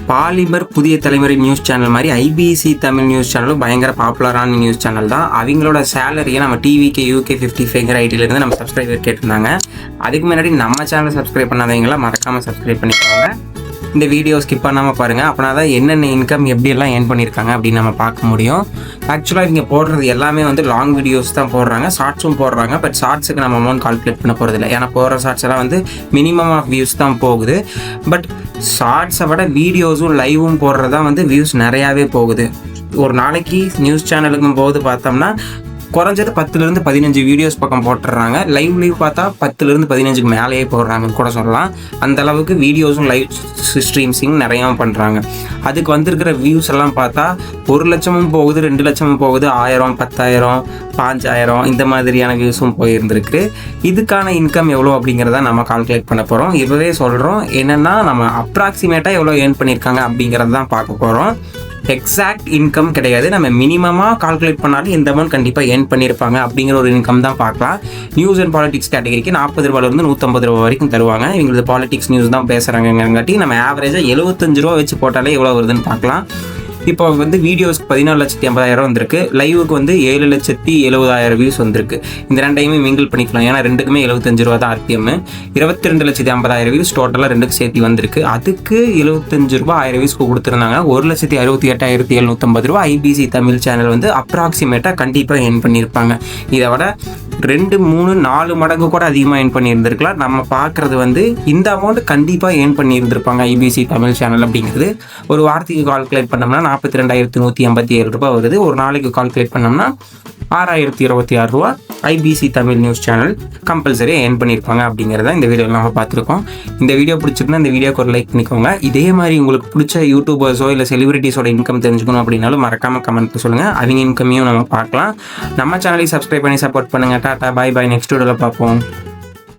Polymer புதிய தலைமுறை news channel மாதிரி ஐபிசி தமிழ் நியூஸ் சேனலும் பயங்கர பாப்புலரான நியூஸ் சேனல் தான். அவங்களோட சேலரியை நம்ம டிவிக்கு யூகே 55 ஐடியிலேருந்து நம்ம சப்ஸ்கிரைபர் கேட்டிருந்தாங்க. அதுக்கு முன்னாடி நம்ம சேனலை சப்ஸ்கிரைப் பண்ணாதவங்களாம் மறக்காமல் சப்ஸ்கிரைப் பண்ணிக்கோங்க. இந்த வீடியோ ஸ்கிப் பண்ணாமல் பாருங்கள். அப்படின்னா தான் என்னென்ன இன்கம் எப்படியெல்லாம் ஏர்ன் பண்ணியிருக்காங்க அப்படின்னு நம்ம பார்க்க முடியும். ஆக்சுவலாக இவங்க போடுறது எல்லாமே வந்து லாங் வீடியோஸ் தான் போடுறாங்க, ஷார்ட்ஸும் போடுறாங்க. பட் ஷார்ட்ஸுக்கு நம்ம அமௌண்ட் கால்குலேட் பண்ண போகிறதில்ல, ஏன்னா போடுற ஷார்ட்ஸ் எல்லாம் வந்து மினிமம் ஆஃப் வியூஸ் தான் போகுது. பட் ஷார்ட்ஸை விட வீடியோஸும் லைவும் போடுறது தான் வந்து வியூஸ் நிறையாவே போகுது. ஒரு நாளைக்கு நியூஸ் சேனலுக்கும் போது பார்த்தோம்னா குறைஞ்சது 10லேருந்து 15 வீடியோஸ் பக்கம் போட்டுடுறாங்க. லைவ் பார்த்தா 10லேருந்து 15க்கு மேலேயே போடுறாங்கன்னு கூட சொல்லலாம். அந்த அளவுக்கு வீடியோஸும் லைவ் ஸ்ட்ரீம்ஸிங் நிறையா பண்ணுறாங்க. அதுக்கு வந்திருக்கிற வியூஸ் எல்லாம் பார்த்தா 1 லட்சமும் போகுது, 2 லட்சமும் போகுது, 1000, 10,000, 5000 இந்த மாதிரியான வியூஸும் போயிருந்துருக்கு. இதுக்கான இன்கம் எவ்வளோ அப்படிங்கிறத நம்ம கால்குலேட் பண்ண போகிறோம். இப்போவே சொல்கிறோம் என்னென்னா, நம்ம அப்ராக்சிமேட்டாக எவ்வளோ ஏர்ன் பண்ணியிருக்காங்க அப்படிங்கிறது தான் பார்க்க போகிறோம். எக்ஸாக்ட் இன்கம் கிடையாது, நம்ம மினிமமாக கால்குலேட் பண்ணாலும் இந்த அமௌண்ட் கண்டிப்பாக ஏர்ன் பண்ணியிருப்பாங்க அப்படிங்கிற ஒரு இன்கம் தான் பார்க்கலாம். நியூஸ் அண்ட் பாலிடிக்ஸ் கேட்டகரிக்கு 40 ரூபாயிலிருந்து 150 ரூபா வரைக்கும் தருவாங்க. இவங்களுக்கு பாலிடிக்ஸ் நியூஸ் தான் பேசுகிறாங்கங்காட்டி நம்ம ஆவரேஜாக 75 ரூபா வச்சு போட்டாலே எவ்வளோ வருதுன்னு பார்க்கலாம். இப்போ வந்து வீடியோஸ்க்கு 14,80,000 வந்திருக்கு, லைவுக்கு வந்து 7,70,000 வியூஸ் வந்திருக்கு. இந்த ரெண்டையுமே மிங்கிள் பண்ணிக்கலாம், ஏன்னா ரெண்டுக்குமே 75 ரூபா தான் RPM. 22,50,000 வியூஸ் டோட்டலாக ரெண்டுக்கு சேர்த்து வந்திருக்கு. அதுக்கு 75 ரூபா 1000 வியூஸ்க்கு கொடுத்துருந்தாங்க. 1,68,750 ரூபா ஐபிசி தமிழ் சேனல் வந்து அப்ராக்சிமேட்டாக கண்டிப்பாக ஏர்ன் பண்ணியிருப்பாங்க. இதை விட 2, 3, 4 மடங்கு கூட அதிகமாக ஏர்ன் பண்ணியிருந்திருக்கலாம். நம்ம பார்க்குறது வந்து இந்த அமௌண்ட் கண்டிப்பாக ஏர்ன் பண்ணியிருந்திருப்பாங்க ஐபிசி தமிழ் சேனல் அப்படிங்கிறது. ஒரு வாரத்துக்கு கால்குலேட் பண்ணோம்னா 42,187 ரூபா வருது. ஒரு நாளைக்கு கால்குலேட் பண்ணோம்னா 6,026 ரூபா IBC Tamil news channel compulsory earn பண்ணியிருப்பாங்க அப்படிங்கிறத இந்த வீடியோவில் நம்ம பார்த்துருக்கோம். இந்த வீடியோ பிடிச்சிருந்தா இந்த வீடியோக்கு ஒரு லைக் பண்ணிக்கோங்க. இதே மாதிரி உங்களுக்கு பிடிச்ச யூடியூபர்ஸோ இல்லை செலிபிரிட்டிஸோட இன்கம் தெரிஞ்சுக்கணும் அப்படின்னாலும் மறக்காமல் கமெண்ட் சொல்லுங்கள். அவங்க இன்கமையும் நம்ம பார்க்கலாம். நம்ம சேனலை சப்ஸ்கிரைப் பண்ணி சப்போர்ட் பண்ணுங்கள். டாட்டா, பாய் பாய். நெக்ஸ்ட் வீடியோவில் பார்ப்போம்.